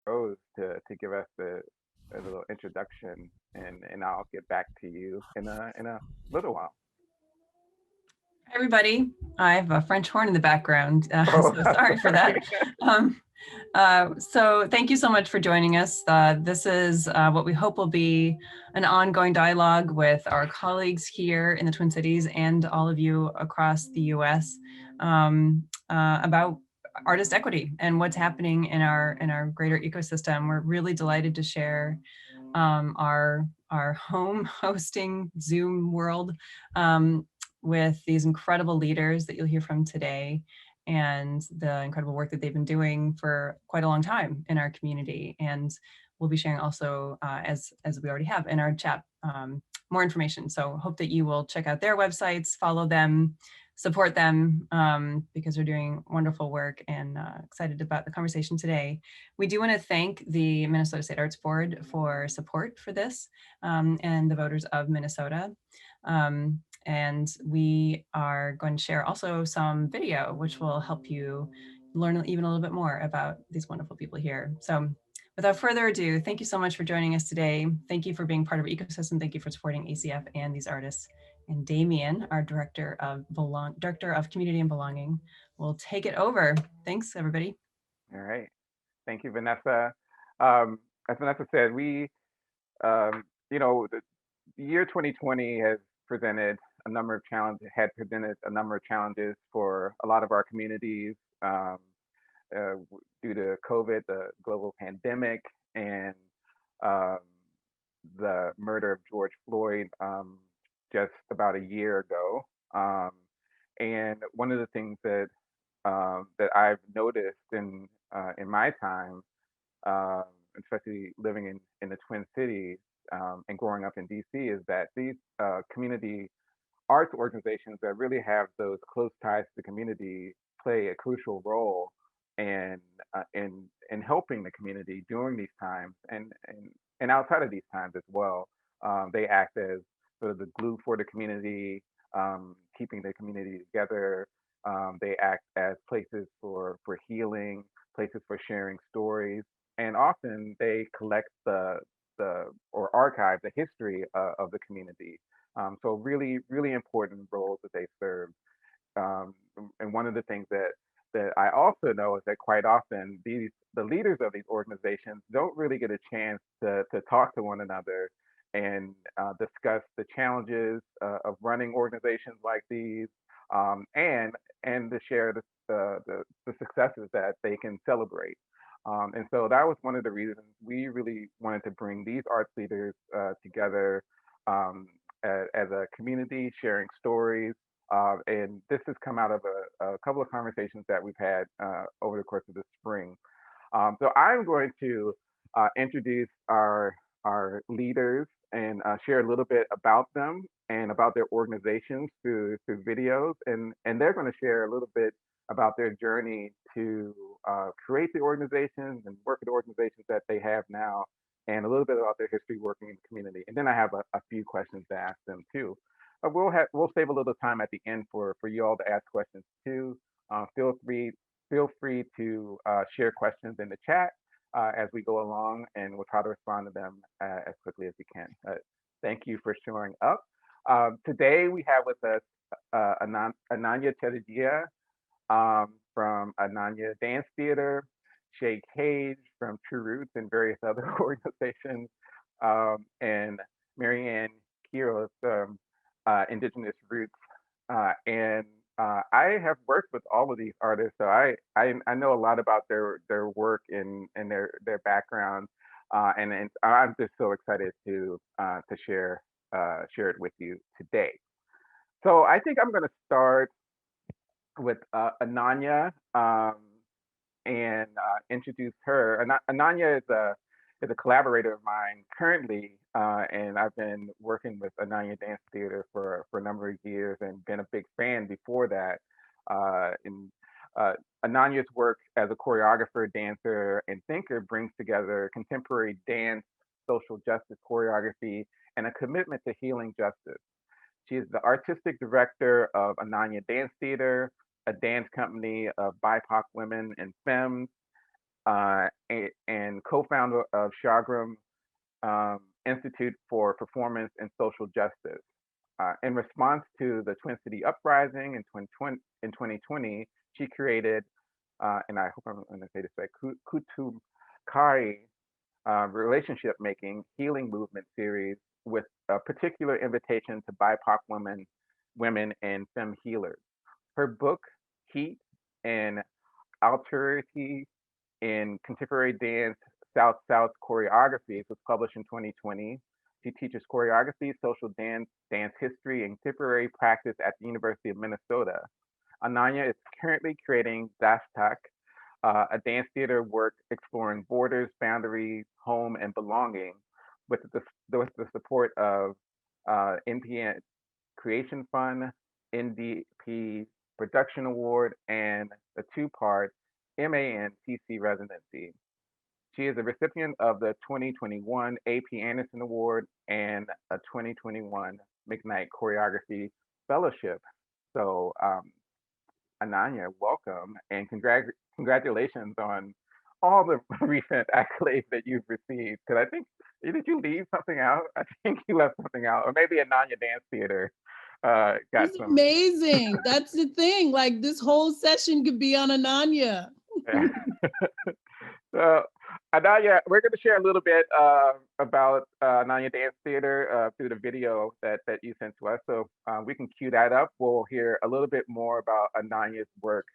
Rose to give us a little introduction, and I'll get back to you in a little while. Hi, everybody. I have a French horn in the background, Oh, so sorry for that. Um, so thank you so much for joining us. This is what we hope will be an ongoing dialogue with our colleagues here in the Twin Cities and all of you across the US about artist equity and what's happening in our greater ecosystem. We're really delighted to share our home hosting Zoom world with these incredible leaders that you'll hear from today and the incredible work that they've been doing for quite a long time in our community. And we'll be sharing also, as we already have in our chat, more information. So hope that you will check out their websites, follow them, support them, because they're doing wonderful work, and excited about the conversation today. We do want to thank the Minnesota State Arts Board for support for this, and the voters of Minnesota. And we are going to share also some video, which will help you learn even a little bit more about these wonderful people here. So without further ado, thank you so much for joining us today. Thank you for being part of our ecosystem. Thank you for supporting ACF and these artists. And Damien, our Director of Community and Belonging, will take it over. Thanks, everybody. All right. Thank you, Vanessa. As Vanessa said, you know, the year 2020 has presented a number of challenges, had presented a number of challenges for a lot of our communities, due to COVID, the global pandemic, and um, the murder of George Floyd, just about a year ago. Um, and one of the things that I've noticed in my time, um, especially living in the Twin Cities, and growing up in DC, is that these community arts organizations that really have those close ties to the community play a crucial role in in helping the community during these times, and outside of these times as well. They act as sort of the glue for the community, keeping the community together. They act as places for healing, places for sharing stories, and often they collect the or archive the history of the community. So really, really important roles that they serve. Um, and one of the things that I also know is that quite often the leaders of these organizations don't really get a chance to talk to one another and discuss the challenges of running organizations like these, and to share the successes that they can celebrate. And so that was one of the reasons we really wanted to bring these arts leaders together, um, as a community, sharing stories. And this has come out of a couple of conversations that we've had over the course of the spring. So I'm going to introduce our leaders and share a little bit about them and about their organizations through videos, and they're going to share a little bit about their journey to create the organizations and work with the organizations that they have now, and a little bit about their history working in the community. And then I have a few questions to ask them too. We'll save a little time at the end for you all to ask questions too. Uh, feel free feel free to share questions in the chat as we go along, and we'll try to respond to them as quickly as we can. Thank you for showing up. Today we have with us Ananya Chatterjee, from Ananya Dance Theater, Shay Cage from True Roots and various other organizations, and Marianne Kirov from Indigenous Roots. And I have worked with all of these artists, so I know a lot about their work and their background, and I'm just so excited to share it with you today. So I think I'm going to start with Ananya, and introduce her. Ananya is a collaborator of mine currently, and I've been working with Ananya Dance Theater for a number of years and been a big fan before that. And Ananya's work as a choreographer, dancer, and thinker brings together contemporary dance, social justice choreography, and a commitment to healing justice. She is the artistic director of Ananya Dance Theater, a dance company of BIPOC women and femmes, and co-founder of Shagram Institute for Performance and Social Justice. In response to the Twin City Uprising in 2020, she created, and I hope I'm going to say this right, Kutumkari Relationship Making Healing Movement series with a particular invitation to BIPOC women and femme healers. Her book, Heat and Alterity in Contemporary Dance South Choreographies, was published in 2020. She teaches choreography, social dance history, and contemporary practice at the University of Minnesota. Ananya is currently creating Dastak, a dance theater work exploring borders, boundaries, home, and belonging with the support of NPN Creation Fund, NDP Production Award, and the two-part MANCC residency. She is a recipient of the 2021 AP Anderson Award and a 2021 McKnight Choreography Fellowship. So, Ananya, welcome and congratulations on all the recent accolades that you've received. Because I think, did you leave something out? I think you left something out, or maybe Ananya Dance Theater got it's some. Amazing. That's the thing. Like this whole session could be on Ananya. So, Ananya, we're going to share a little bit about Ananya Dance Theater through the video that you sent to us. So we can cue that up. We'll hear a little bit more about Ananya's work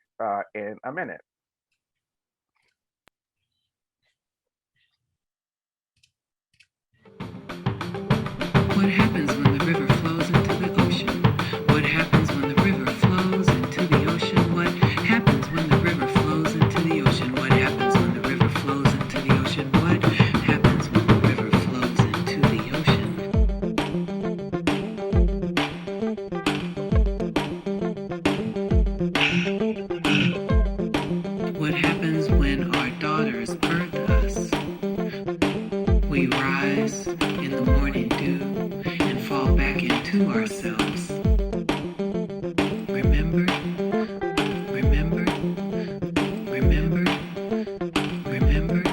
in a minute. What happens when the river flows into the ocean? What happens when the river flows into the ocean? What happens when the river flows into the ocean? What happens when the river flows into the ocean? What happens when the river flows into the ocean? What happens when our daughters birth us? We rise in the morning dew and fall back into ourselves. Remember, remember, remember, remember.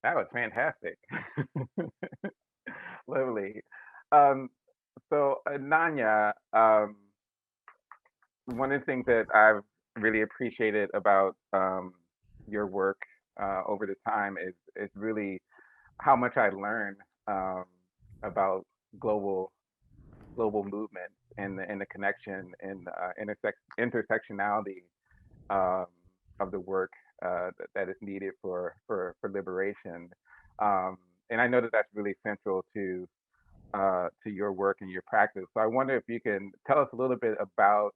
That was fantastic. Lovely. So, Ananya, one of the things that I've really appreciated about your work over the time is really how much I learned about global movements and the connection and intersectionality um, of the work that is needed for liberation. And I know that that's really central to your work and your practice. So I wonder if you can tell us a little bit about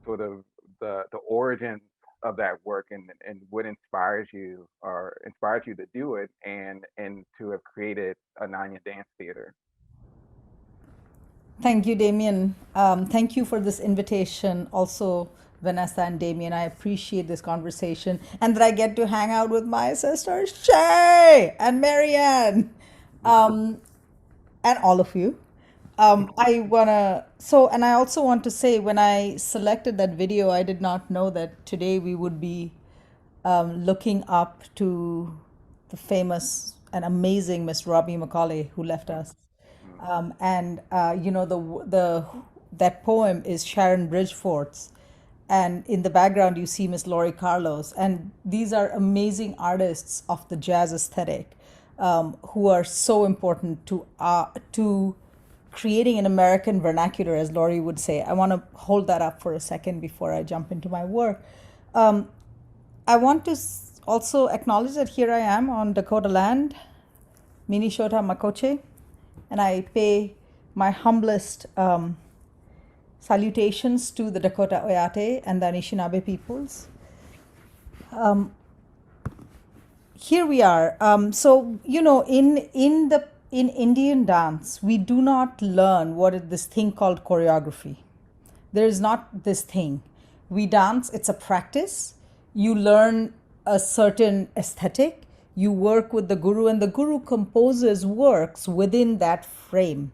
sort of the origins of that work and what inspires you or inspires you to do it and to have created Ananya Dance Theater. Thank you, Damien. Thank you for this invitation. Also, Vanessa and Damien, I appreciate this conversation and that I get to hang out with my sisters, Shay and Marianne, and all of you. And I also want to say when I selected that video, I did not know that today we would be looking up to the famous and amazing Miss Robbie McCauley who left us. That poem is Sharon Bridgefort's, and in the background you see Miss Lori Carlos, and these are amazing artists of the jazz aesthetic. who are so important to creating an American vernacular, as Laurie would say. I want to hold that up for a second before I jump into my work. I want to also acknowledge that here I am on Dakota land, Minnesota Makoche, and I pay my humblest salutations to the Dakota Oyate and the Anishinaabe peoples. Here we are. So in Indian dance, we do not learn what is this thing called choreography. There is not this thing. We dance, it's a practice. You learn a certain aesthetic. You work with the guru, and the guru composes works within that frame.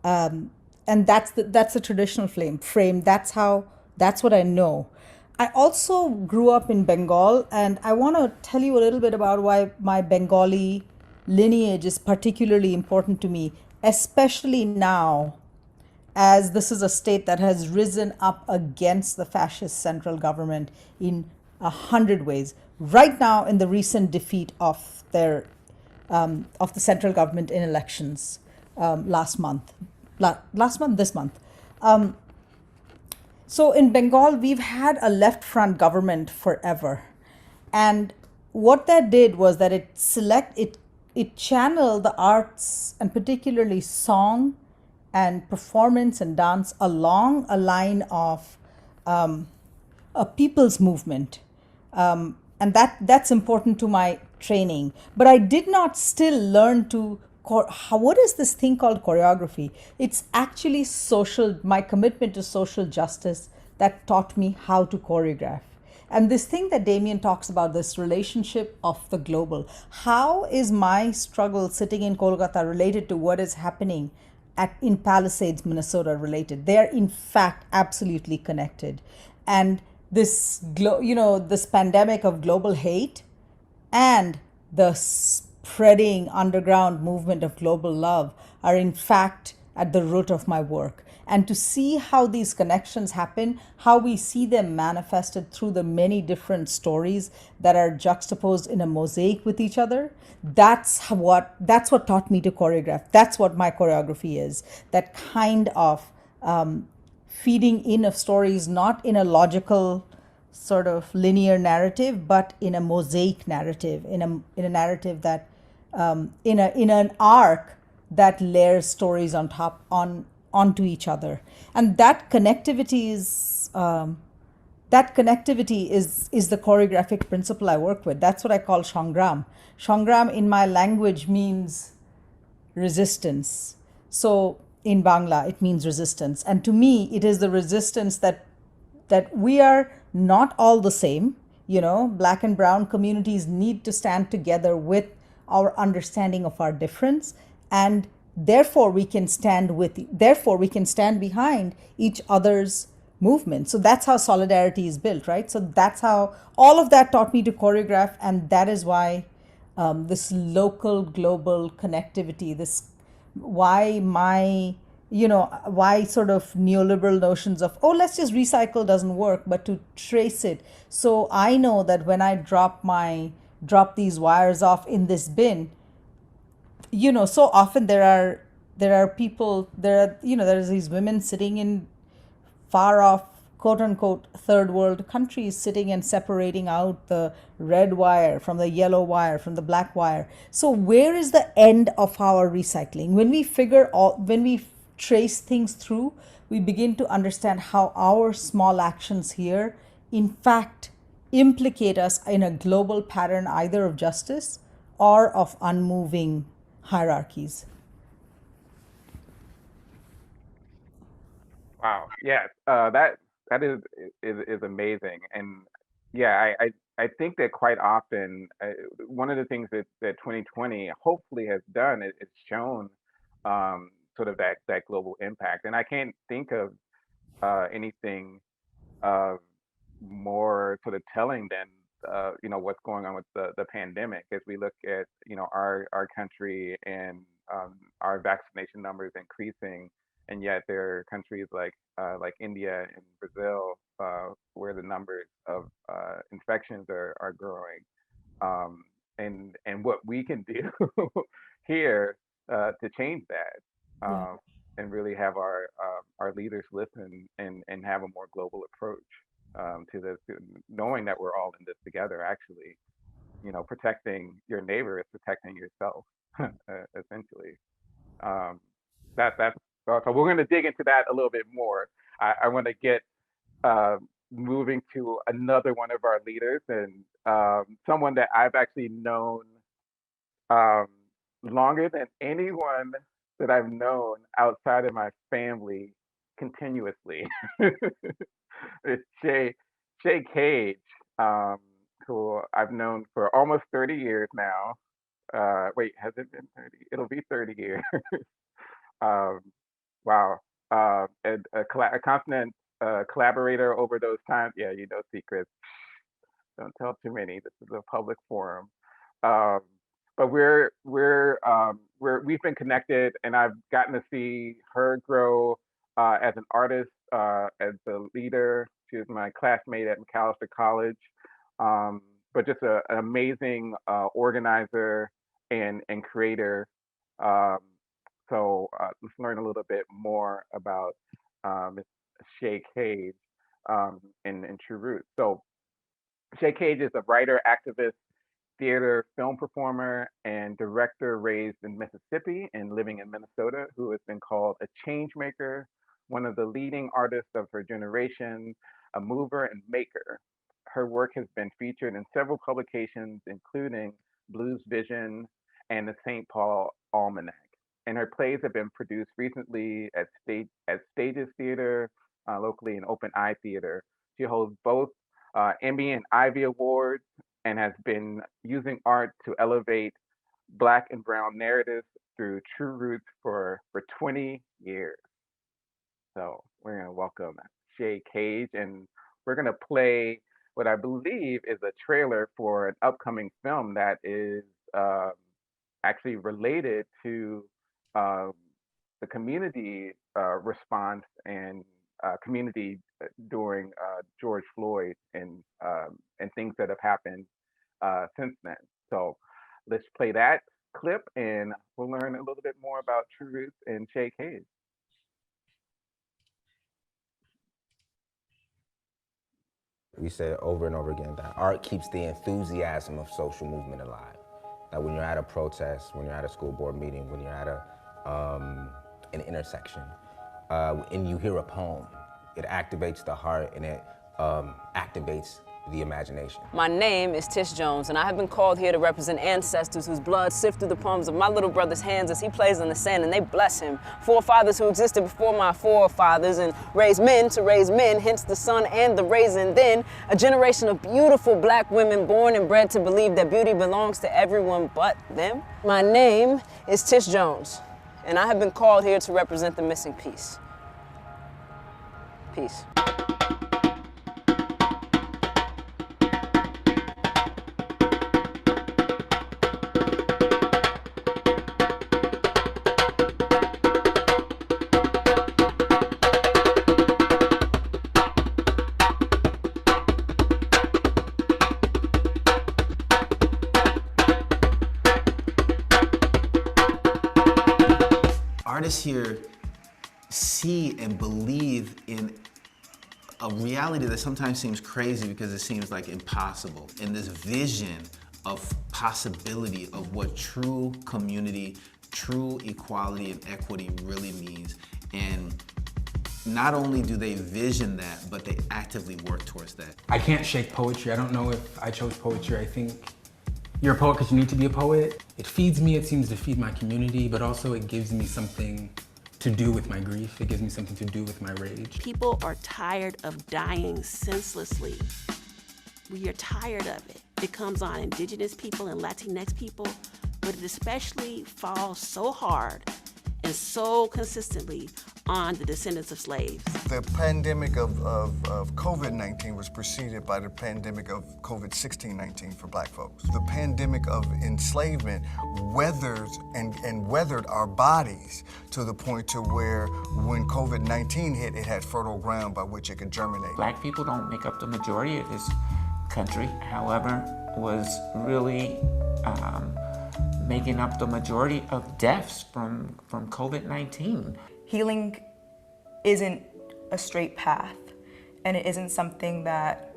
And that's the traditional frame. That's what I know. I also grew up in Bengal, and I want to tell you a little bit about why my Bengali lineage is particularly important to me, especially now, as this is a state that has risen up against the fascist central government in 100 ways. Right now, in the recent defeat of the central government in elections this month. So in Bengal, we've had a left front government forever. And what that did was that it channeled the arts, and particularly song and performance and dance, along a line of a people's movement. And that's important to my training. But I did not still learn what is this thing called choreography? It's actually my commitment to social justice that taught me how to choreograph. And this thing that Damien talks about, this relationship of the global, how is my struggle sitting in Kolkata related to what is happening in Palisades, Minnesota related? They are in fact absolutely connected. And this pandemic of global hate and the spreading underground movement of global love are in fact at the root of my work. And to see how these connections happen, how we see them manifested through the many different stories that are juxtaposed in a mosaic with each other, that's what taught me to choreograph. That's what my choreography is. That kind of feeding in of stories, not in a logical sort of linear narrative, but in a mosaic narrative, in a narrative that in an arc that layers stories onto each other. And that connectivity is the choreographic principle I work with. That's what I call Shangram. Shangram in my language means resistance. So in Bangla, it means resistance. And to me, it is the resistance that we are not all the same. Black and brown communities need to stand together with our understanding of our difference, and therefore we can stand behind each other's movement. So that's how solidarity is built, right? So that's how all of that taught me to choreograph, and that is why this local global connectivity, why sort of neoliberal notions of, let's just recycle doesn't work, but to trace it. So I know that when I drop these wires off in this bin, so often there are people, there's these women sitting in far off, quote unquote, third world countries, sitting and separating out the red wire from the yellow wire from the black wire. So where is the end of our recycling? When we trace things through, we begin to understand how our small actions here, in fact, implicate us in a global pattern either of justice or of unmoving hierarchies. Wow. Yes. That is amazing. And yeah, I think that quite often one of the things that 2020 hopefully has done is shown sort of that global impact. And I can't think of anything more sort of telling than what's going on with the pandemic, as we look at our country and our vaccination numbers increasing, and yet there are countries like India and Brazil where the numbers of infections are growing, and what we can do here to change that, and really have our leaders listen and have a more global approach to this, knowing that we're all in this together. Actually, protecting your neighbor is protecting yourself, essentially. That's so we're going to dig into that a little bit more. I want to get moving to another one of our leaders, and someone that I've actually known longer than anyone that I've known outside of my family continuously. It's Shay Cage, who I've known for almost 30 years now. Wait, has it been 30? It'll be 30 years. Wow. And a constant collaborator over those times. Yeah, secrets. Don't tell too many. This is a public forum. But we've been connected, and I've gotten to see her grow as an artist, as a leader. She was my classmate at McAllister College, but just an amazing organizer and creator. So let's learn a little bit more about Ms. Shay Cage and True Roots. So Shay Cage is a writer, activist, theater, film performer, and director raised in Mississippi and living in Minnesota, who has been called a change maker, one of the leading artists of her generation, a mover and maker. Her work has been featured in several publications, including Blues Vision and the St. Paul Almanac. And her plays have been produced recently at Stages Theater, locally in Open Eye Theater. She holds both Emmy and Ivy Awards, and has been using art to elevate Black and Brown narratives through True Roots for 20 years. So we're going to welcome Shay Cage, and we're going to play what I believe is a trailer for an upcoming film that is actually related to the community response and community during George Floyd and things that have happened since then. So let's play that clip, and we'll learn a little bit more about True Roots and Shay Cage. We said over and over again that art keeps the enthusiasm of social movement alive. That when you're at a protest, when you're at a school board meeting, when you're at an intersection, and you hear a poem, it activates the heart and it activates the imagination. My name is Tish Jones, and I have been called here to represent ancestors whose blood sift through the palms of my little brother's hands as he plays in the sand, and they bless him. Forefathers who existed before my forefathers and raised men to raise men, hence the sun and the raisin. Then a generation of beautiful Black women born and bred to believe that beauty belongs to everyone but them. My name is Tish Jones, and I have been called here to represent the missing piece. Peace. Artists here see and believe in a reality that sometimes seems crazy because it seems like impossible. And this vision of possibility of what true community, true equality and equity really means. And not only do they vision that, but they actively work towards that. I can't shake poetry. I don't know if I chose poetry. I think you're a poet because you need to be a poet. It feeds me, it seems to feed my community, but also it gives me something to do with my grief. It gives me something to do with my rage. People are tired of dying senselessly. We are tired of it. It comes on Indigenous people and Latinx people, but it especially falls so hard and so consistently on the descendants of slaves. The pandemic of COVID-19 was preceded by the pandemic of COVID-16-19 for Black folks. The pandemic of enslavement weathered and weathered our bodies to the point to where when COVID-19 hit, it had fertile ground by which it could germinate. Black people don't make up the majority of this country, however, was really making up the majority of deaths from COVID-19. Healing isn't a straight path, and it isn't something that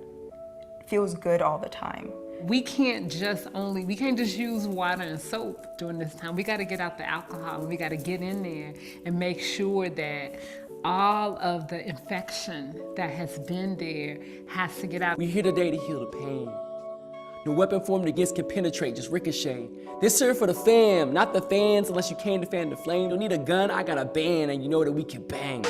feels good all the time. We can't just use water and soap during this time. We got to get out the alcohol, and we got to get in there and make sure that all of the infection that has been there has to get out. We're here today to heal the pain. No weapon formed against can penetrate, just ricochet. This here for the fam, not the fans unless you came to fan the flame. Don't need a gun, I got a band, and you know that we can bang.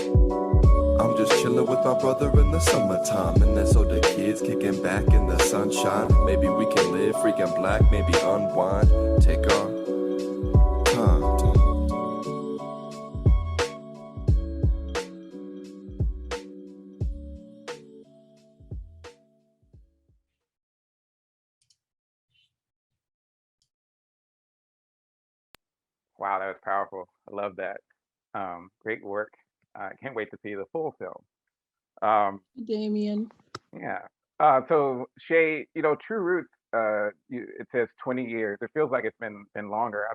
I'm just chilling with my brother in the summertime, and that's all the kids kicking back in the sunshine. Maybe we can live freaking black, maybe unwind, take our time. Wow, that was powerful. I love that. Great work. I can't wait to see the full film. Damien. Yeah. So Shay, True Roots. It says 20 years. It feels like it's been longer.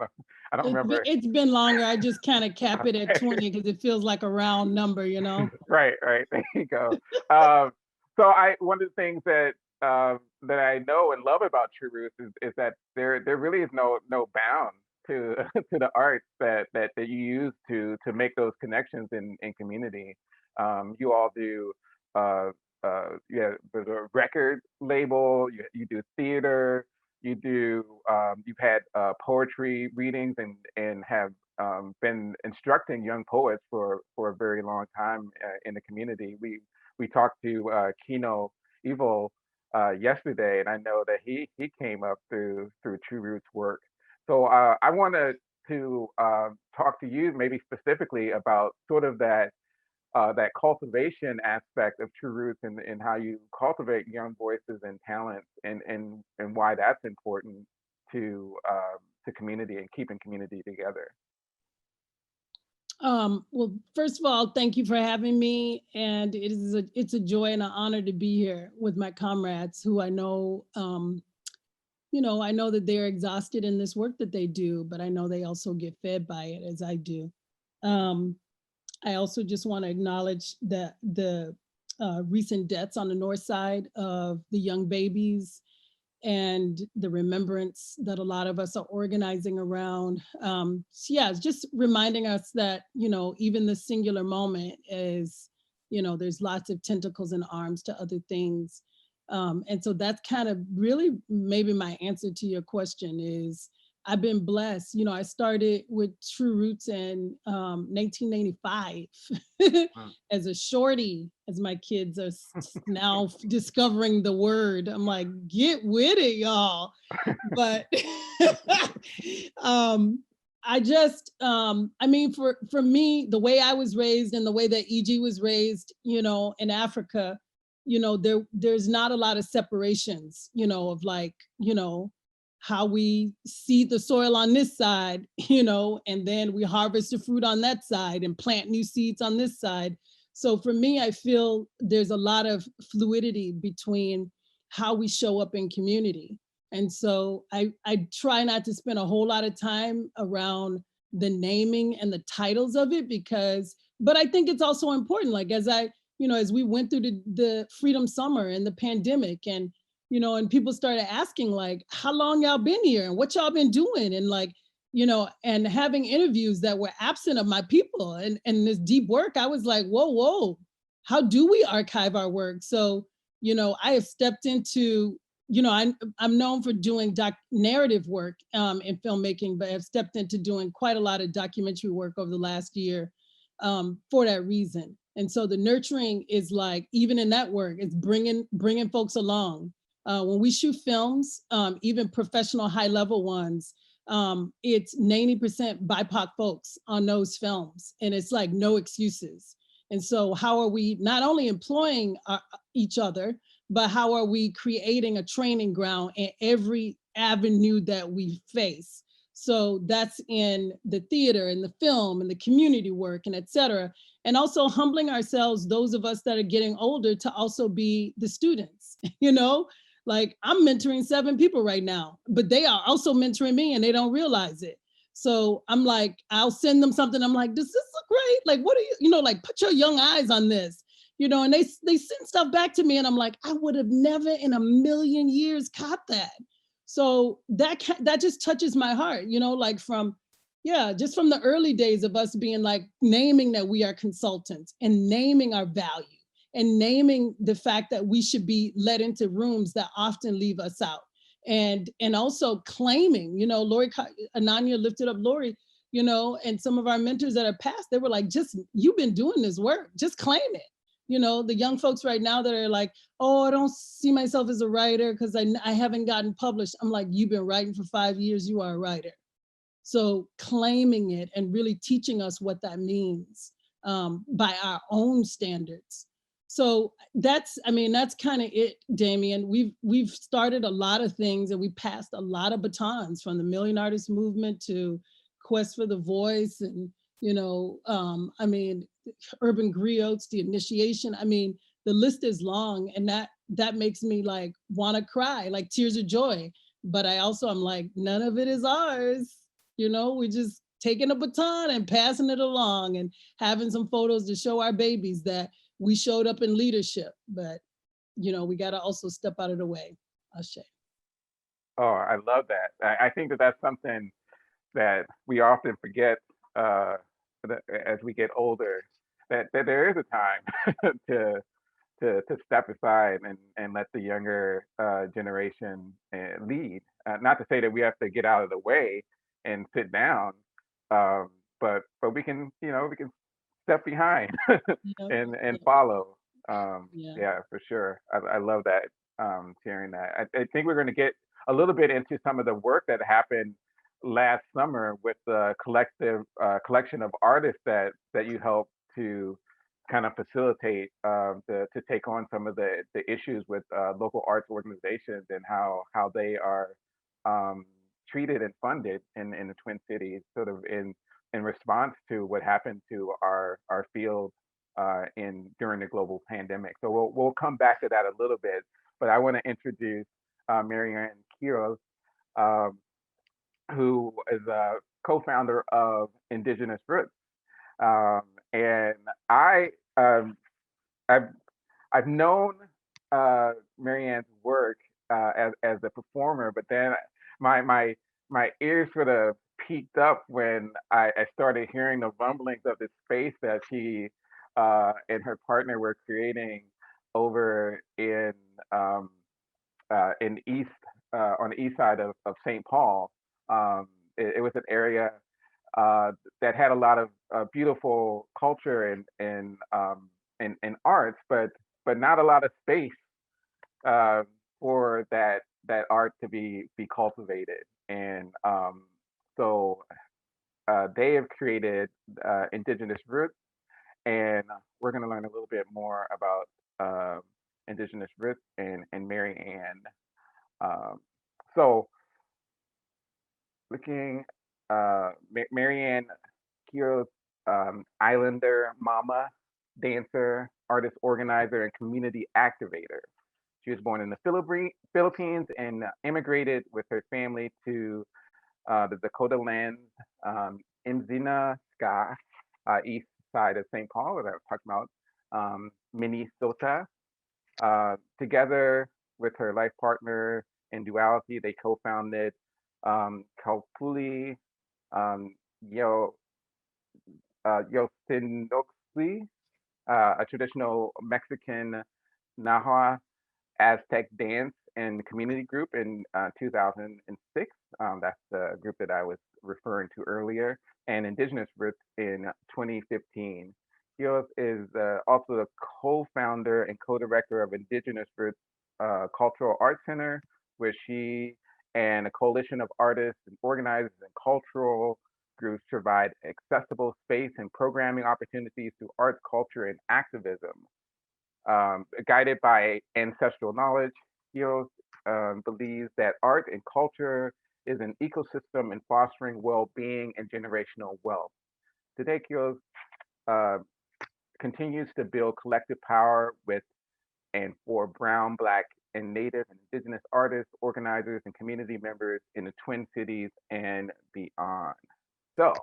I don't remember. It's been longer. I just kind of cap it at 20 because it feels like a round number, Right. There you go. So one of the things that I know and love about True Roots is that there really is no bound to the arts that you use to make those connections in community. You all do the record label, you do theater, you've had poetry readings and have been instructing young poets for a very long time in the community. We talked to Kino Evil yesterday, and I know that he came up through True Roots work. So I wanted to talk to you maybe specifically about sort of that cultivation aspect of True Roots and how you cultivate young voices and talents and why that's important to community and keeping community together. Well, first of all, thank you for having me, and it's a joy and an honor to be here with my comrades who I know. I know that they're exhausted in this work that they do, but I know they also get fed by it as I do. I also just want to acknowledge that the recent deaths on the north side of the young babies and the remembrance that a lot of us are organizing around. It's just reminding us that, even the singular moment is, there's lots of tentacles and arms to other things. And so that's kind of really maybe my answer to your question is I've been blessed. I started with True Roots in 1995 as a shorty, as my kids are now discovering the word. I'm like, get with it, y'all. But for me, the way I was raised and the way that EG was raised, in Africa, there's not a lot of separations, of how we seed the soil on this side, and then we harvest the fruit on that side and plant new seeds on this side. So for me, I feel there's a lot of fluidity between how we show up in community. And so I try not to spend a whole lot of time around the naming and the titles of it but I think it's also important, like as we went through the Freedom Summer and the pandemic and people started asking like, how long y'all been here and what y'all been doing? And like, and having interviews that were absent of my people and this deep work, I was like, whoa, how do we archive our work? So, I have stepped into, I'm known for doing narrative work in filmmaking, but I've stepped into doing quite a lot of documentary work over the last year for that reason. And so the nurturing is like, even in that work, it's bringing folks along. When we shoot films, even professional high level ones, it's 90% BIPOC folks on those films. And it's like no excuses. And so how are we not only employing each other, but how are we creating a training ground in every avenue that we face? So that's in the theater and the film and the community work and et cetera. And also humbling ourselves, those of us that are getting older, to also be the students, Like I'm mentoring 7 people right now, but they are also mentoring me and they don't realize it. So I'm like, I'll send them something. I'm like, does this look great? Like, what are you, like, put your young eyes on this, and they send stuff back to me. And I'm like, I would have never in a million years caught that. So that just touches my heart, like just from the early days of us being like naming that we are consultants and naming our value and naming the fact that we should be let into rooms that often leave us out. And also claiming, Lori, Ananya lifted up Lori, and some of our mentors that are past, they were like, you've been doing this work, just claim it. The young folks right now that are like, oh, I don't see myself as a writer because I haven't gotten published. I'm like, you've been writing for 5 years, you are a writer. So claiming it and really teaching us what that means by our own standards. So that's kind of it, Damien. We've started a lot of things and we passed a lot of batons, from the Million Artists Movement to Quest for the Voice, and Urban Griots, the initiation. The list is long, and that makes me like want to cry, like tears of joy. But I'm like, none of it is ours. We just taking a baton and passing it along and having some photos to show our babies that we showed up in leadership. But, we got to also step out of the way. Ashe. Oh, I love that. I think that that's something that we often forget as we get older, that there is a time to step aside and let the younger generation lead. Not to say that we have to get out of the way and sit down, but we can step behind and follow. Yeah, for sure. I love that, sharing that. I think we're going to get a little bit into some of the work that happened last summer with the collection of artists that you helped to kind of facilitate, to take on some of the issues with local arts organizations and how they are treated and funded in the Twin Cities, sort of in response to what happened to our field during the global pandemic. So we'll come back to that a little bit, but I want to introduce Marianne Kirov, who is a co-founder of Indigenous Roots. And I've known Marianne's work as a performer, but then my ears sort of peaked up when I started hearing the rumblings of this space that she and her partner were creating over in east on the east side of St. Paul. It was an area that had a lot of beautiful culture and arts, but not a lot of space for that art to be cultivated. And so they have created Indigenous Roots, and we're going to learn a little bit more about Indigenous Roots and Marianne. So looking, Marianne Kirov, Islander mama, dancer, artist organizer, and community activator. She was born in the Philippines and immigrated with her family to the Dakota lands, Imzina Ska, east side of St. Paul, that I was talking about, Minnesota. Together with her life partner in duality, they co-founded Kaupuli Yosinoxi, a traditional Mexican Nahua Aztec dance and community group in 2006. That's the group that I was referring to earlier, and Indigenous Roots in 2015. Kirov is also the co-founder and co-director of Indigenous Roots Cultural Arts Center, where she and a coalition of artists and organizers and cultural groups provide accessible space and programming opportunities through arts, culture, and activism. Guided by ancestral knowledge, Kirov believes that art and culture is an ecosystem in fostering well-being and generational wealth. Today, Kirov continues to build collective power with and for Brown, Black, and Native and Indigenous artists, organizers, and community members in the Twin Cities and beyond. So,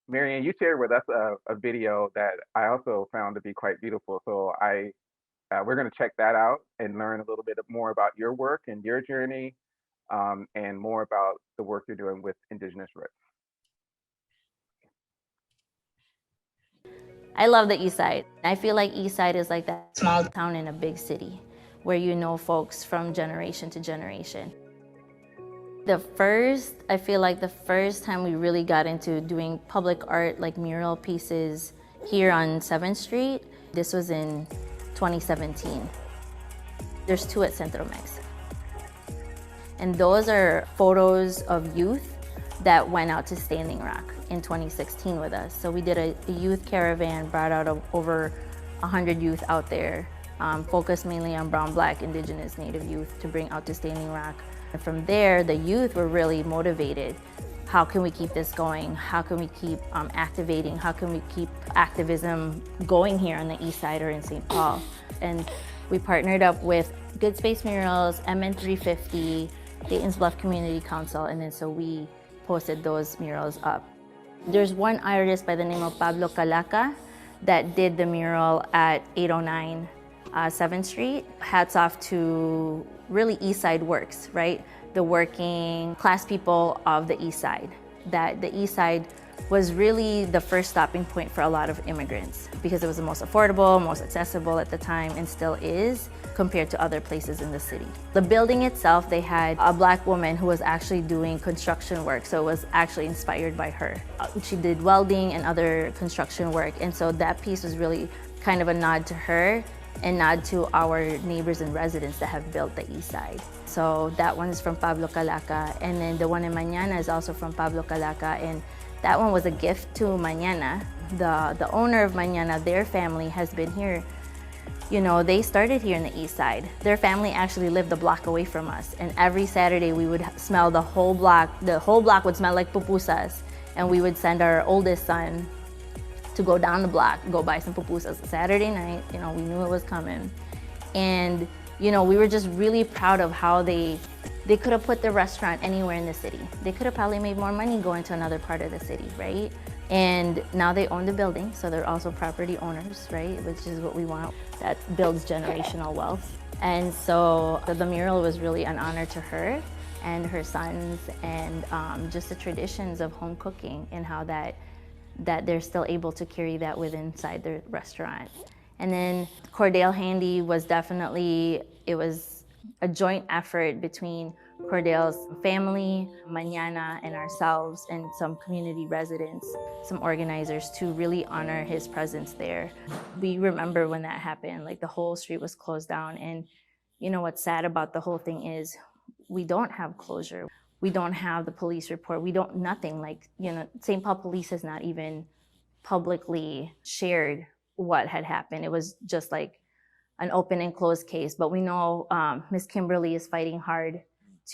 Marianne, you shared with us a video that I also found to be quite beautiful. So we're going to check that out and learn a little bit more about your work and your journey, and more about the work you're doing with Indigenous roots. I love the East Side. I feel like East Side is like that small town in a big city where you know folks from generation to generation. I feel like the first time we really got into doing public art, like mural pieces here on 7th Street, this was in 2017. There's 2 at Centro Mex. And those are photos of youth that went out to Standing Rock in 2016 with us. So we did a youth caravan, brought out over 100 youth out there, focused mainly on brown, black, indigenous, native youth to bring out to Standing Rock. And from there, the youth were really motivated. How can we keep this going? How can we keep activating? How can we keep activism going here on the East Side or in St. Paul? And we partnered up with Good Space Murals, MN350, Dayton's Bluff Community Council, and then so we posted those murals up. There's one artist by the name of Pablo Calaca that did the mural at 809 7th Street. Hats off to really East Side works, right? The working class people of the East Side. That the East Side was really the first stopping point for a lot of immigrants because it was the most affordable, most accessible at the time, and still is compared to other places in the city. The building itself, they had a Black woman who was actually doing construction work, so it was actually inspired by her. She did welding and other construction work, and so that piece was really kind of a nod to her and nod to our neighbors and residents that have built the East Side. So that one is from Pablo Calaca, and then the one in Mañana is also from Pablo Calaca, and that one was a gift to Mañana. The owner of Mañana, their family has been here. You know, they started here in the East Side. Their family actually lived a block away from us, and every Saturday we would smell the whole block would smell like pupusas, and we would send our oldest son to go down the block, go buy some pupusas. Saturday night, you know, we knew it was coming. And, you know, we were just really proud of how they could have put the restaurant anywhere in the city. They could have probably made more money going to another part of the city, right? And now they own the building, so they're also property owners, right? Which is what we want. That builds generational wealth. And so the mural was really an honor to her and her sons, and just the traditions of home cooking and how that they're still able to carry that inside their restaurant. And then Cordell Handy was definitely, it was a joint effort between Cordell's family, Mañana, and ourselves, and some community residents, some organizers, to really honor his presence there. We remember when that happened, like the whole street was closed down. And you know what's sad about the whole thing is we don't have closure. We don't have the police report. We don't, nothing. Like, you know, St. Paul Police has not even publicly shared what had happened. It was just like an open and closed case. But we know Ms. Kimberly is fighting hard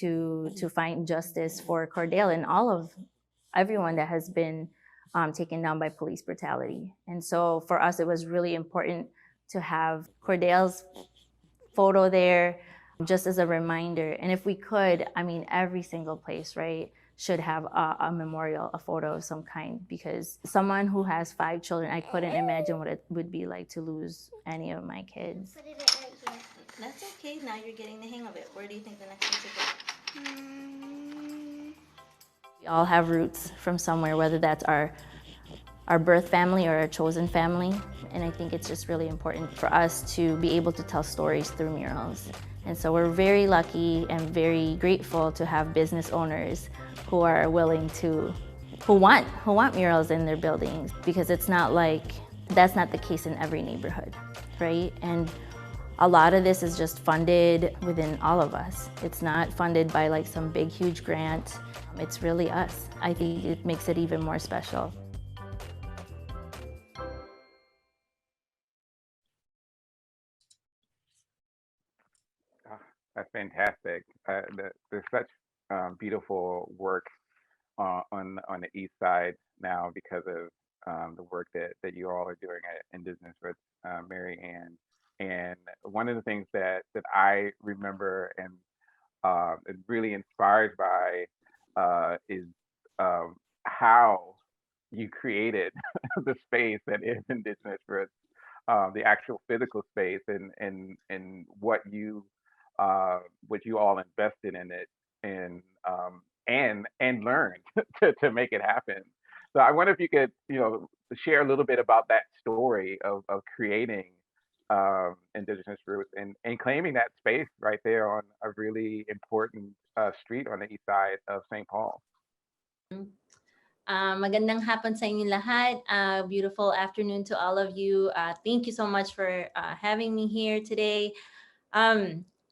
to find justice for Cordell and everyone that has been taken down by police brutality. And so for us, it was really important to have Cordell's photo there, just as a reminder. And if we could, I mean, every single place, right, should have a memorial, a photo of some kind, because someone who has 5 children, I couldn't imagine what it would be like to lose any of my kids. Put it right here. That's okay, now you're getting the hang of it. Where do you think the next one should go? We all have roots from somewhere, whether that's our birth family or our chosen family. And I think it's just really important for us to be able to tell stories through murals. And so we're very lucky and very grateful to have business owners who are willing to, who want murals in their buildings, because it's not like, that's not the case in every neighborhood, right? And a lot of this is just funded within all of us. It's not funded by like some big, huge grant. It's really us. I think it makes it even more special. That's fantastic. There's such beautiful work on the East Side now because of the work that you all are doing at Indigenous Roots, Marianne. And one of the things that I remember and really inspired by is how you created the space that is indigenous for the actual physical space and what you all invested in it and and learned to make it happen. So I wonder if you could, share a little bit about that story of creating indigenous roots and claiming that space right there on a really important street on the east side of St. Paul. Magandang hapon sa inyo lahat. Beautiful afternoon to all of you. Thank you so much for having me here today.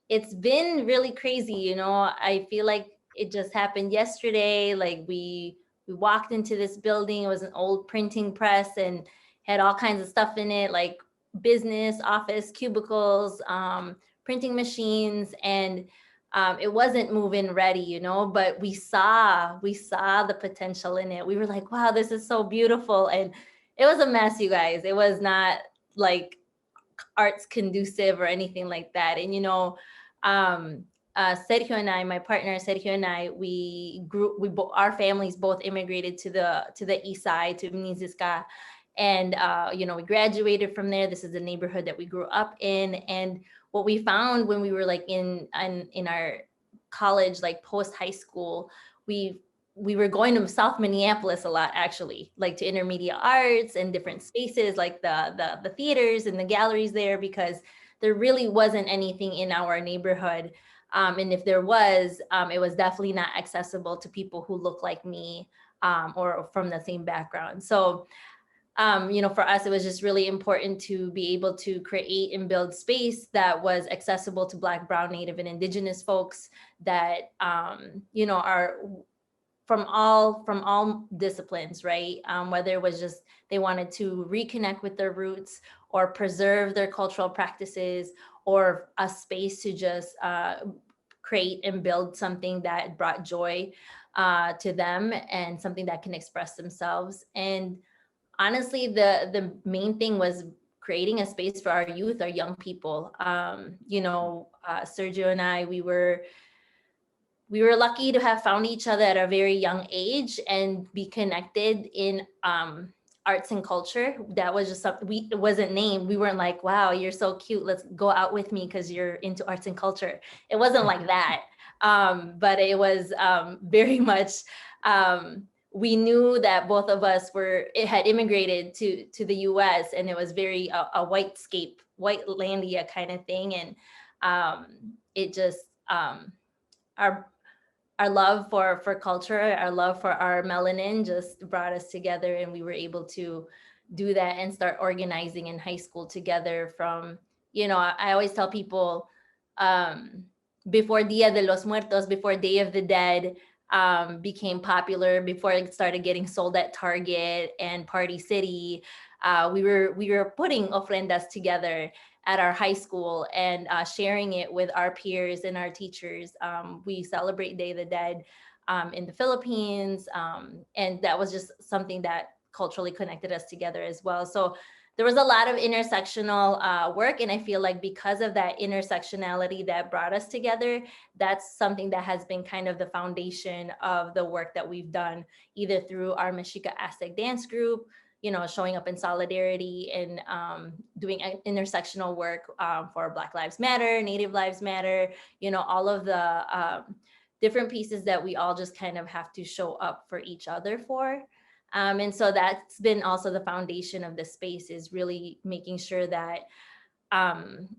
It's been really crazy, I feel like it just happened yesterday. Like we walked into this building. It was an old printing press and had all kinds of stuff in it, like business, office, cubicles, printing machines, and it wasn't move-in ready, but we saw the potential in it. We were like, wow, this is so beautiful. And it was a mess, you guys. It was not like arts conducive or anything like that. And Sergio and I, my partner Sergio and I, our families both immigrated to the east side, to Mnizisca. And we graduated from there. This is the neighborhood that we grew up in. And what we found when we were like in our college, like post high school, we were going to South Minneapolis a lot, actually, like to intermedia arts and different spaces, like the theaters and the galleries there, because there really wasn't anything in our neighborhood. And if there was, it was definitely not accessible to people who look like me or from the same background. So for us, it was just really important to be able to create and build space that was accessible to Black, Brown, Native, and Indigenous folks that, are from all disciplines, right? Whether it was just they wanted to reconnect with their roots or preserve their cultural practices, or a space to just create and build something that brought joy to them and something that can express themselves. And honestly, the main thing was creating a space for our youth, our young people. Sergio and I, we were lucky to have found each other at a very young age and be connected in arts and culture. That was just something, it wasn't named. We weren't like, wow, you're so cute, let's go out with me because you're into arts and culture. It wasn't like that. But it was very much, we knew that both of us had immigrated to the US, and it was very a whitescape, white landia kind of thing. And it just, our love for culture, our love for our melanin just brought us together, and we were able to do that and start organizing in high school together from, I always tell people, before Dia de los Muertos, before Day of the Dead became popular, before it started getting sold at Target and Party City, we were putting ofrendas together at our high school and sharing it with our peers and our teachers. We celebrate Day of the Dead in the Philippines. And that was just something that culturally connected us together as well. So there was a lot of intersectional work. And I feel like because of that intersectionality that brought us together, that's something that has been kind of the foundation of the work that we've done, either through our Mexica Aztec dance group, showing up in solidarity and doing intersectional work for Black Lives Matter, Native Lives Matter, all of the different pieces that we all just kind of have to show up for each other for. And so that's been also the foundation of the space, is really making sure that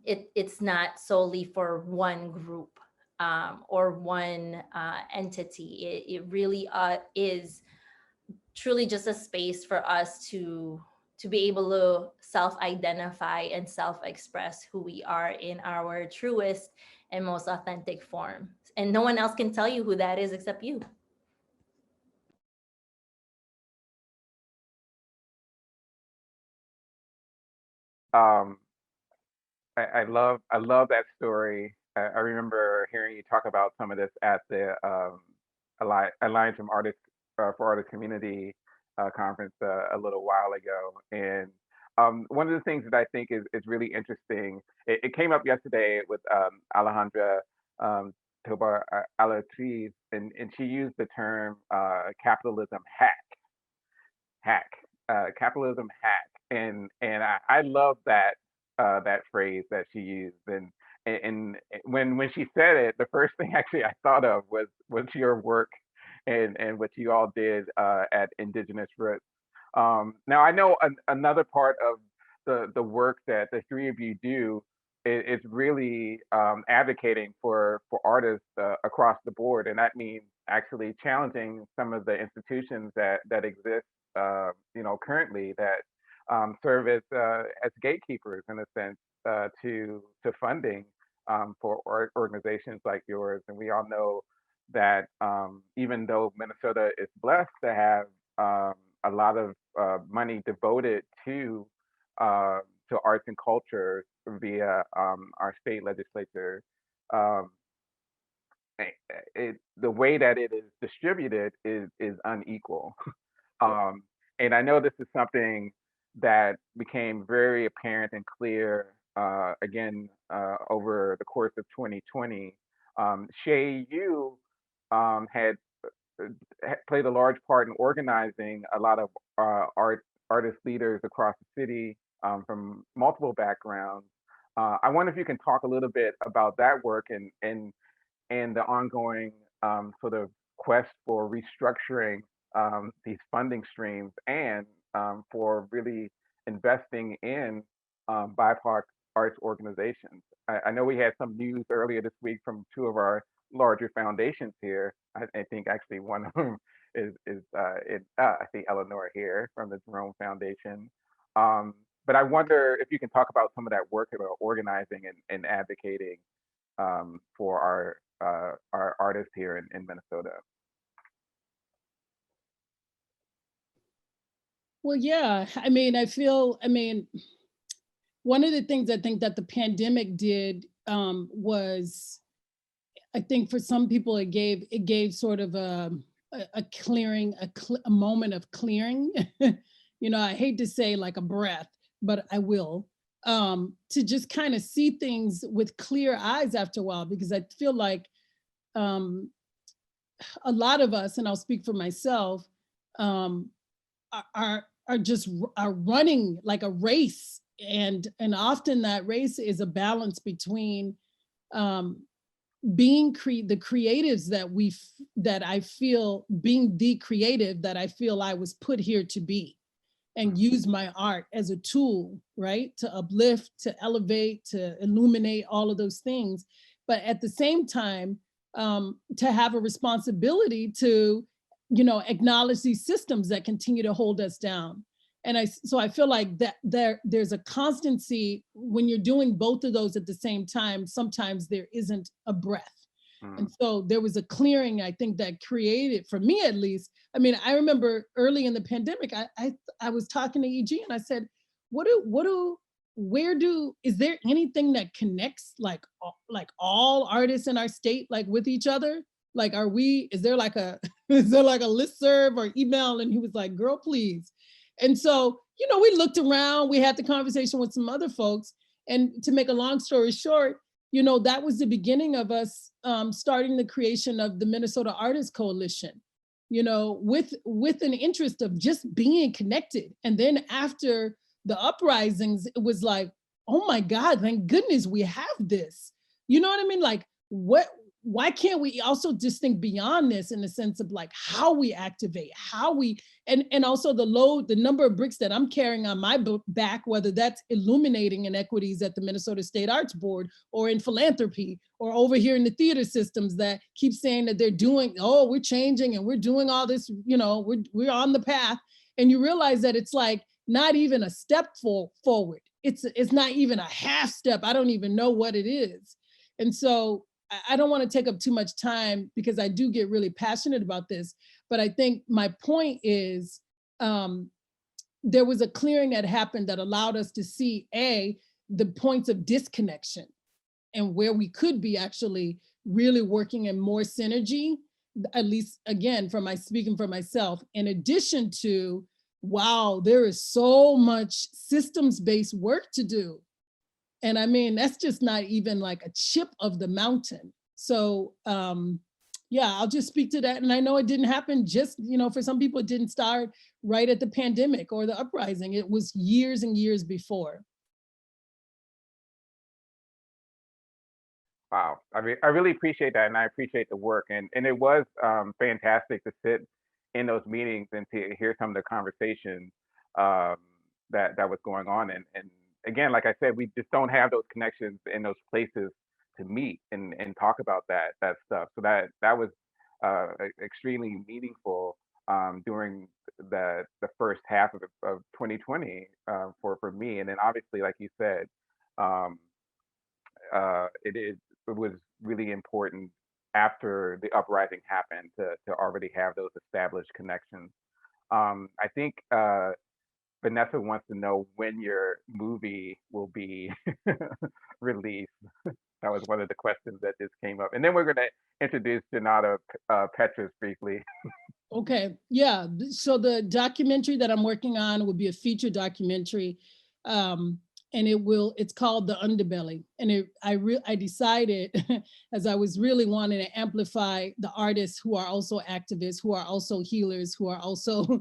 it's not solely for one group or one entity. It really is truly just a space for us to be able to self-identify and self-express who we are in our truest and most authentic form. And no one else can tell you who that is except you. I love that story. I remember hearing you talk about some of this at the Alliance from Artists for Artist Community conference a little while ago, and one of the things that I think is really interesting, it came up yesterday with Alejandra Tobar Alatriz, and she used the term capitalism capitalism hack, and I love that that phrase that she used, and when she said it, the first thing actually I thought of was your work and what you all did at Indigenous Roots. Now I know another part of the work that the three of you do is really advocating for artists across the board, and that means actually challenging some of the institutions that exist, currently that serve as gatekeepers in a sense to funding for organizations like yours. And we all know that even though Minnesota is blessed to have a lot of money devoted to arts and culture via our state legislature, the way that it is distributed is unequal. And I know this is something that became very apparent and clear again over the course of 2020. Shay, you had played a large part in organizing a lot of artist leaders across the city from multiple backgrounds. I wonder if you can talk a little bit about that work and the ongoing sort of quest for restructuring these funding streams and for really investing in BIPOC arts organizations. I know we had some news earlier this week from two of our larger foundations here. I think actually one of them is I see Eleanor here from the Jerome Foundation. But I wonder if you can talk about some of that work about organizing and advocating for our artists here in Minnesota. Well, yeah, one of the things I think that the pandemic did was, I think for some people it gave sort of a clearing, a moment of clearing. I hate to say like a breath, but I will, to just kind of see things with clear eyes after a while, because I feel like a lot of us, and I'll speak for myself, are running like a race, and often that race is a balance between being the creatives that I feel, being the creative that I feel I was put here to be, and use my art as a tool, right? To uplift, to elevate, to illuminate, all of those things. But at the same time, to have a responsibility to, acknowledge these systems that continue to hold us down. And so I feel like that there's a constancy when you're doing both of those at the same time. Sometimes there isn't a breath. And so there was a clearing, I think, that created, for me at least. I remember early in the pandemic, I was talking to EG and I said, is there anything that connects like all artists in our state, like with each other? Like, is there like a listserv or email? And he was like, girl, please. And so, we looked around, we had the conversation with some other folks, and to make a long story short, that was the beginning of us starting the creation of the Minnesota Artists Coalition, with an interest of just being connected. And then after the uprisings, it was like, oh my God, thank goodness we have this. You know what I mean? Like, why can't we also just think beyond this in the sense of like how we activate, and also the number of bricks that I'm carrying on my back, whether that's illuminating inequities at the Minnesota State Arts Board or in philanthropy or over here in the theater systems that keep saying that they're doing, we're changing and we're doing all this, we're on the path. And you realize that it's like not even a step forward. It's not even a half step. I don't even know what it is. And so I don't want to take up too much time because I do get really passionate about this, but I think my point is there was a clearing that happened that allowed us to see the points of disconnection and where we could be actually really working in more synergy, at least again, speaking for myself, in addition to wow, there is so much systems-based work to do. And I mean, that's just not even like a chip of the mountain. So yeah, I'll just speak to that. And I know it didn't happen just, for some people, it didn't start right at the pandemic or the uprising. It was years and years before. Wow, I really appreciate that, and I appreciate the work, and it was fantastic to sit in those meetings and to hear some of the conversations um, that was going on, and again, like I said, we just don't have those connections in those places to meet and talk about that stuff. So that was extremely meaningful during the first half of 2020 for me, and then obviously, like you said. Um, it was really important after the uprising happened to already have those established connections. I think Vanessa wants to know when your movie will be released. That was one of the questions that just came up. And then we're going to introduce Janata Petrus briefly. Okay, yeah. So the documentary that I'm working on will be a feature documentary. And it's called The Underbelly. And I decided, as I was really wanting to amplify the artists who are also activists, who are also healers, who are also,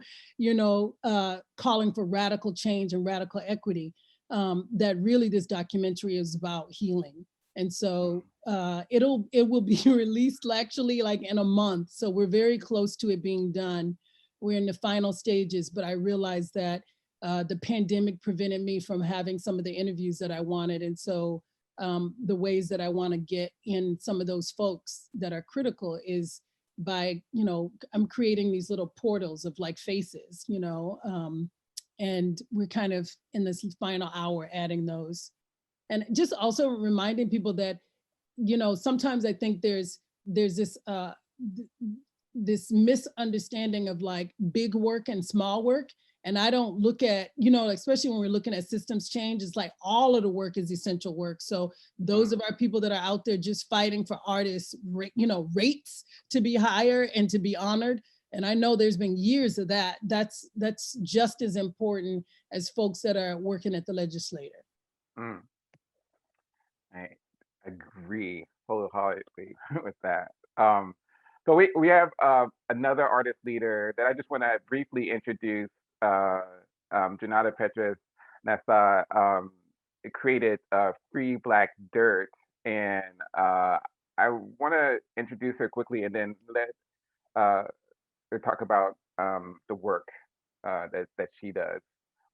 calling for radical change and radical equity, that really this documentary is about healing. And so it will be released actually like in a month. So we're very close to it being done. We're in the final stages, but I realized that the pandemic prevented me from having some of the interviews that I wanted. And so the ways that I want to get in some of those folks that are critical is by, I'm creating these little portals of like faces, and we're kind of in this final hour adding those. And just also reminding people that, sometimes I think there's this this misunderstanding of like big work and small work. And I don't look at, especially when we're looking at systems change, it's like all of the work is essential work. So those of our people that are out there just fighting for artists, rates to be higher and to be honored. And I know there's been years of that. That's just as important as folks that are working at the legislature. Mm. I agree wholeheartedly with that. So we have another artist leader that I just want to briefly introduce, Janata Petrus Nessa, created Free Black Dirt, and I want to introduce her quickly and then let her talk about the work that she does.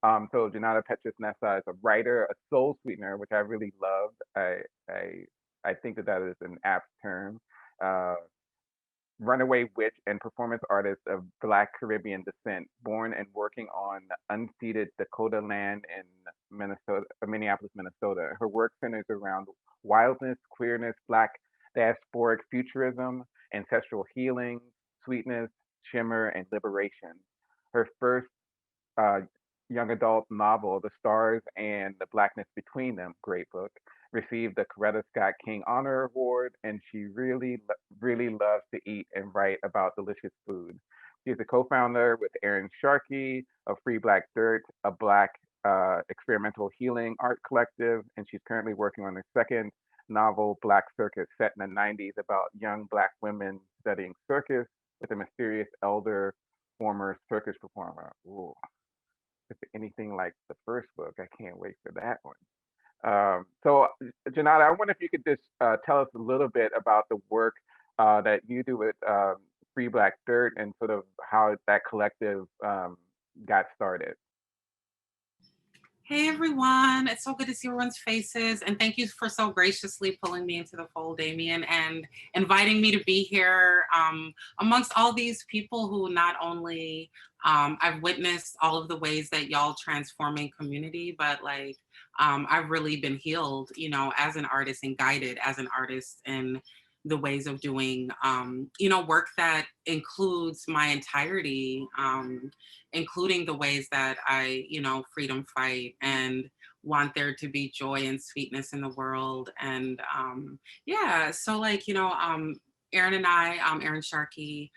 So Janata Petrus Nessa is a writer, a soul sweetener, which I really loved. I think that is an apt term. Runaway witch and performance artist of Black Caribbean descent, born and working on unceded Dakota land in Minneapolis, Minnesota. Her work centers around wildness, queerness, Black diasporic futurism, ancestral healing, sweetness, shimmer, and liberation. Her first young adult novel, The Stars and the Blackness Between Them, great book, received the Coretta Scott King Honor Award, and she really loves to eat and write about delicious food. She's a co-founder with Aaron Sharkey of Free Black Dirt, a Black experimental healing art collective, and she's currently working on her second novel, Black Circus, set in the 90s about young Black women studying circus with a mysterious elder former circus performer. Ooh. If anything like the first book, I can't wait for that one. So, Janata, I wonder if you could just tell us a little bit about the work that you do with Free Black Dirt and sort of how that collective got started. Hey everyone, it's so good to see everyone's faces, and thank you for so graciously pulling me into the fold, Damien, and inviting me to be here amongst all these people who not only I've witnessed all of the ways that y'all transforming community, but like I've really been healed, as an artist and guided as an artist in the ways of doing, work that includes my entirety, including the ways that I, freedom fight and want there to be joy and sweetness in the world. And yeah, so like, Aaron and I, Aaron Sharkey,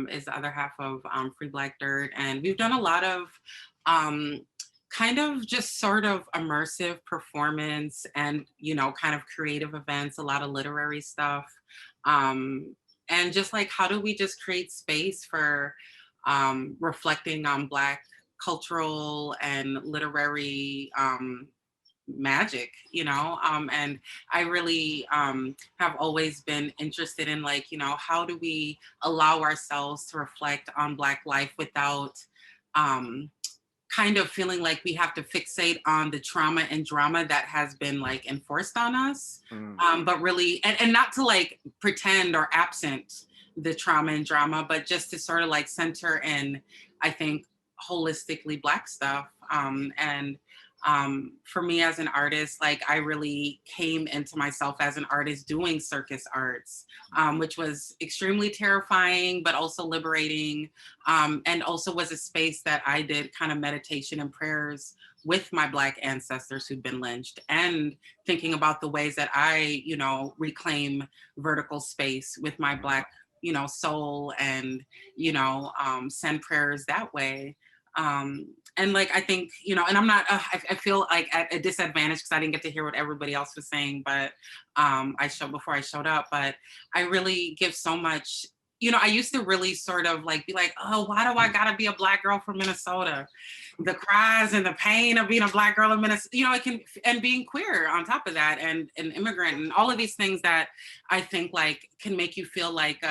is the other half of Free Black Dirt. And we've done a lot of kind of just sort of immersive performance and, you know, kind of creative events, a lot of literary stuff. And just like, how do we just create space for reflecting on Black cultural and literary magic, you know? And I really have always been interested in, like, you know, how do we allow ourselves to reflect on Black life without kind of feeling like we have to fixate on the trauma and drama that has been like enforced on us, but really, and not to like pretend or absent the trauma and drama, but just to sort of like center in, I think, holistically Black stuff. And for me as an artist, like I really came into myself as an artist doing circus arts, which was extremely terrifying, but also liberating. And also was a space that I did kind of meditation and prayers with my Black ancestors who'd been lynched, and thinking about the ways that I, you know, reclaim vertical space with my Black, you know, soul, and, you know, send prayers that way. And like, I think, you know, and I'm not, I feel like at a disadvantage because I didn't get to hear what everybody else was saying, but before I showed up, but I really give so much, you know, I used to really sort of like be like, oh, why do I gotta be a Black girl from Minnesota? The cries and the pain of being a Black girl in Minnesota, you know, it can, and being queer on top of that, and an immigrant, and all of these things that I think like can make you feel like,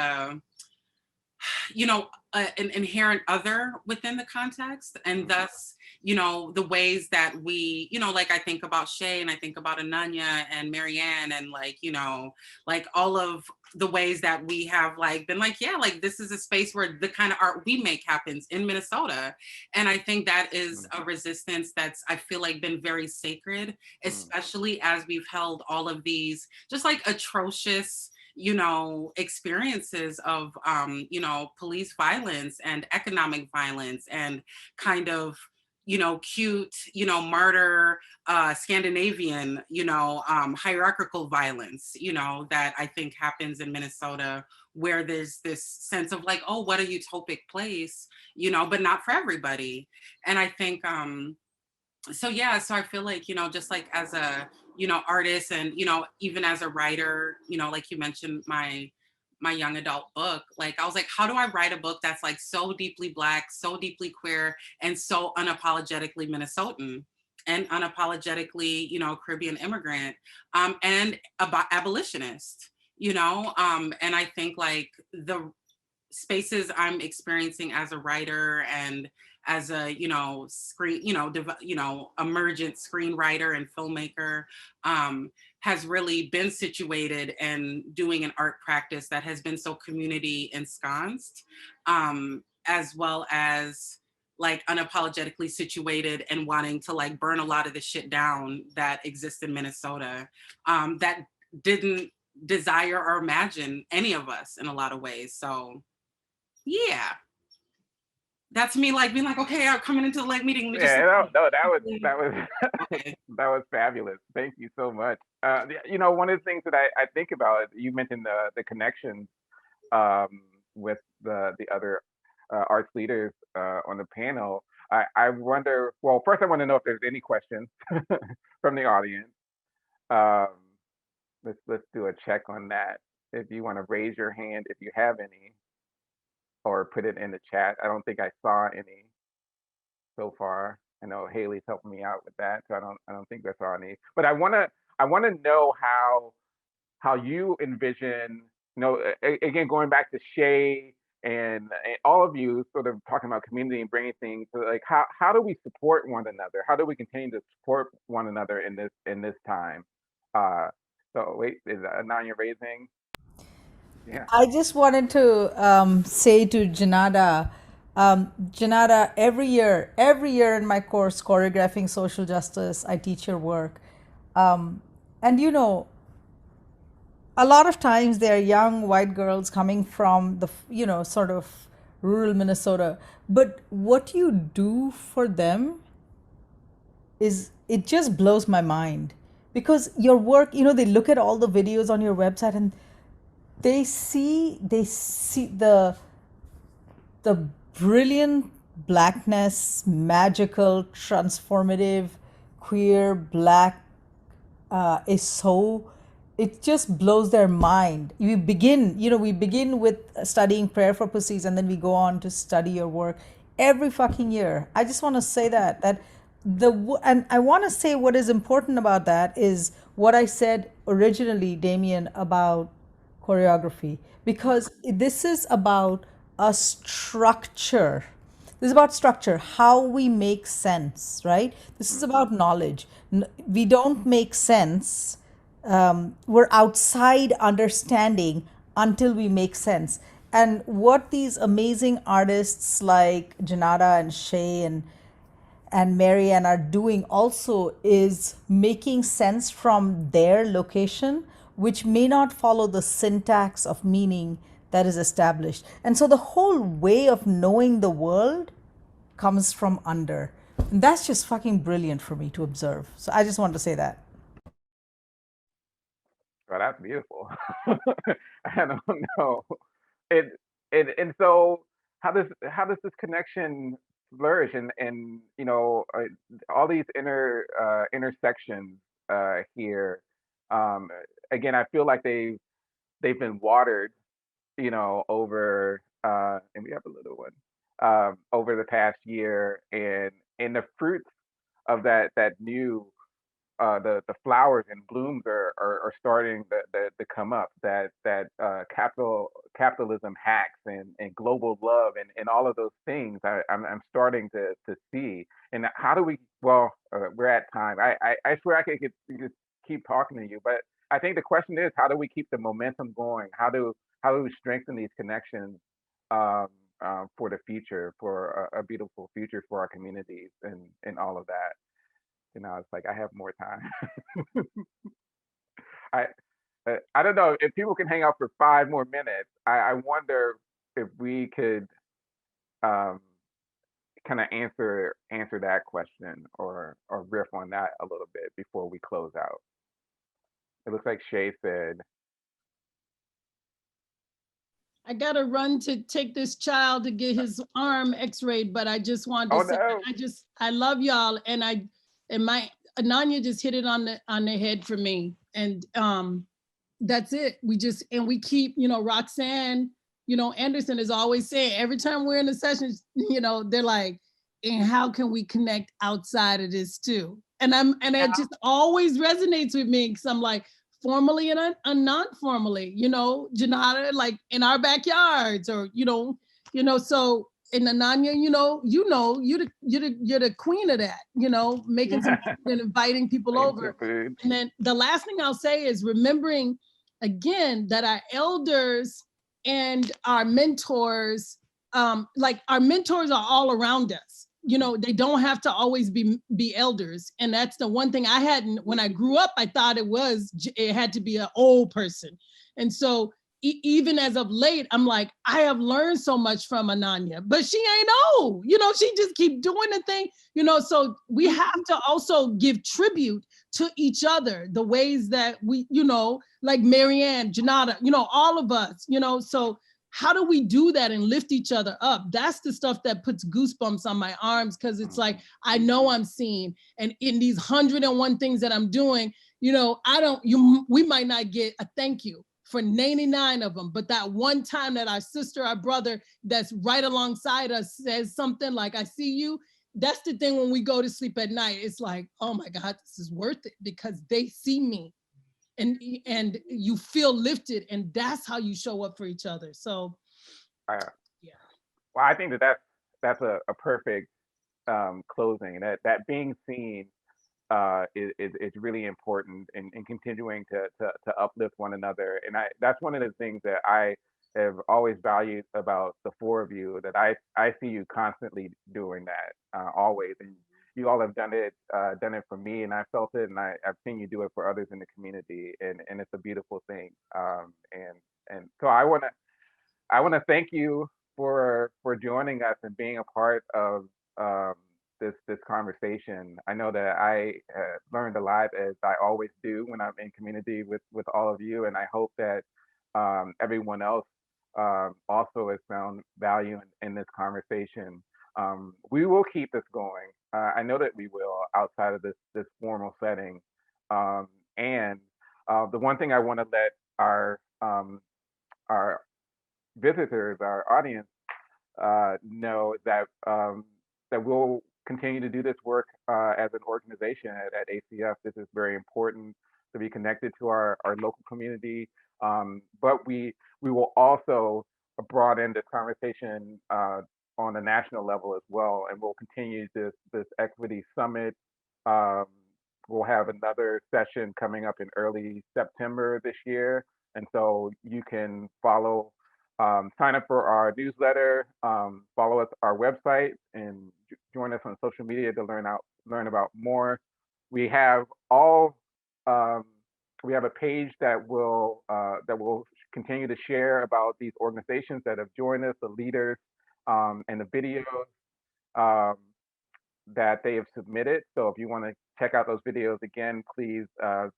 you know, an inherent other within the context. And thus, you know, the ways that we, you know, like I think about Shay, and I think about Ananya and Marianne, and like, you know, like all of the ways that we have like been like, yeah, like this is a space where the kind of art we make happens in Minnesota. And I think that is a resistance that's, I feel like, been very sacred, especially as we've held all of these just like atrocious, you know, experiences of, you know, police violence and economic violence and kind of, you know, cute, you know, martyr, Scandinavian, you know, hierarchical violence, you know, that I think happens in Minnesota, where there's this sense of like, oh, what a utopic place, you know, but not for everybody. And I think, so yeah, so I feel like, you know, just like as a, you know, artist, and, you know, even as a writer, you know, like you mentioned my young adult book, like I was like, how do I write a book that's like so deeply Black, so deeply queer, and so unapologetically Minnesotan, and unapologetically, you know, Caribbean immigrant, and abolitionist, you know? And I think like the spaces I'm experiencing as a writer and as a, you know, emergent screenwriter and filmmaker, has really been situated and doing an art practice that has been so community ensconced, as well as like unapologetically situated and wanting to like burn a lot of the shit down that exists in Minnesota, that didn't desire or imagine any of us in a lot of ways. So yeah, that's me like being like, okay, I'm coming into the like meeting. Yeah, no, that was that was fabulous. Thank you so much. You know, one of the things that I think about, you mentioned the connections with the other arts leaders on the panel. I wonder. Well, first I want to know if there's any questions from the audience. Let's do a check on that. If you want to raise your hand, if you have any, or put it in the chat. I don't think I saw any so far. I know Haley's helping me out with that, so I don't think I saw any. But I wanna know how you envision, you know, again, going back to Shay and all of you sort of talking about community and bringing things to, like, how do we support one another? How do we continue to support one another in this time? So wait, is Ananya raising? Yeah. I just wanted to say to Janata, Janata, every year in my course, Choreographing Social Justice, I teach your work. And you know, a lot of times they're young white girls coming from the, you know, sort of rural Minnesota. But what you do for them it just blows my mind. Because your work, you know, they look at all the videos on your website and they see the the brilliant blackness, magical, transformative, queer, black is so, it just blows their mind. We begin with studying Prayer for Pussies, and then we go on to study your work every fucking year. I just want to say that and I want to say what is important about that is what I said originally, Damien, about choreography, because this is about a structure. This is about structure, how we make sense, right? This is about knowledge. We don't make sense. We're outside understanding until we make sense. And what these amazing artists like Janata and Shay and Marianne are doing also is making sense from their location, which may not follow the syntax of meaning that is established. And so the whole way of knowing the world comes from under. And that's just fucking brilliant for me to observe. So I just wanted to say that. Well, that's beautiful. I don't know. And so how does this connection flourish and all these intersections here? Again, I feel like they've been watered, over and we have a little one over the past year, and the fruits of that new the flowers and blooms are starting to come up. That capitalism hacks and global love and all of those things I'm starting to see. And how do we? Well, we're at time. I swear I could just keep talking to you, but I think the question is, how do we keep the momentum going? How do we strengthen these connections for the future, for a beautiful future for our communities and all of that? It's like I have more time. I I don't know if people can hang out for 5 more minutes. I wonder if we could kind of answer that question or riff on that a little bit before we close out. It looks like Shay said, I gotta run to take this child to get his arm x-rayed, but I just wanted to say, no. I love y'all, and my Ananya just hit it on the head for me, and that's it. We keep, Roxanne, Anderson is always saying every time we're in a session, they're like, and how can we connect outside of this too? And it just always resonates with me, because I'm like, formally and non-formally, Janata, like in our backyards, or so in Ananya, you're the queen of that, making some food and inviting people over. And then the last thing I'll say is remembering again that our elders and our mentors, like our mentors are all around us. They don't have to always be elders. And that's the one thing I hadn't, when I grew up, I thought it had to be an old person. And so even as of late, I'm like, I have learned so much from Ananya, but she ain't old, she just keep doing the thing, so we have to also give tribute to each other, the ways that we, like Marianne, Janata, all of us, so how do we do that and lift each other up? That's the stuff that puts goosebumps on my arms, because it's like, I know I'm seen. And in these 101 things that I'm doing, we might not get a thank you for 99 of them, but that one time that our sister, our brother that's right alongside us says something like, I see you, that's the thing when we go to sleep at night. It's like, oh my God, this is worth it, because they see me. And you feel lifted, and that's how you show up for each other. So, yeah. Well, I think that's a perfect closing. That being seen is really important in continuing to uplift one another. And that's one of the things that I have always valued about the four of you. That I see you constantly doing that always. And you all have done it for me, and I felt it, and I've seen you do it for others in the community, and it's a beautiful thing. And so I want to thank you for joining us and being a part of this conversation. I know that I learned a lot, as I always do when I'm in community with all of you, and I hope that everyone else also has found value in this conversation. We will keep this going. I know that we will outside of this formal setting. And the one thing I want to let our visitors, our audience, know that that we'll continue to do this work as an organization at ACF. This is very important to be connected to our local community, but we will also broaden this conversation on a national level as well, and we'll continue this equity summit. Um, we'll have another session coming up in early September this year, and so you can follow. Sign up for our newsletter, follow us our website, and join us on social media to learn about more. We have we have a page that will continue to share about these organizations that have joined us, the leaders, and the videos that they have submitted. So if you want to check out those videos again, please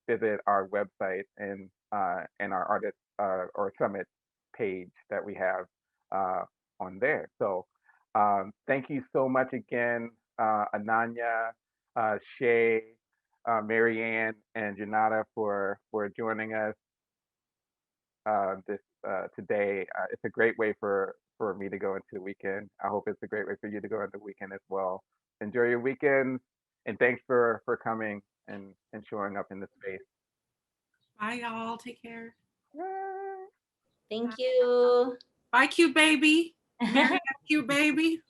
visit our website and our artist or summit page that we have on there. So thank you so much again, Ananya, Shay, Marianne, and Janata for joining us this today. It's a great way for me to go into the weekend. I hope it's a great way for you to go into the weekend as well. Enjoy your weekends, and thanks for coming and showing up in this space. Bye, y'all. Take care. Thank you. Bye, cute baby. Marianne, cute baby.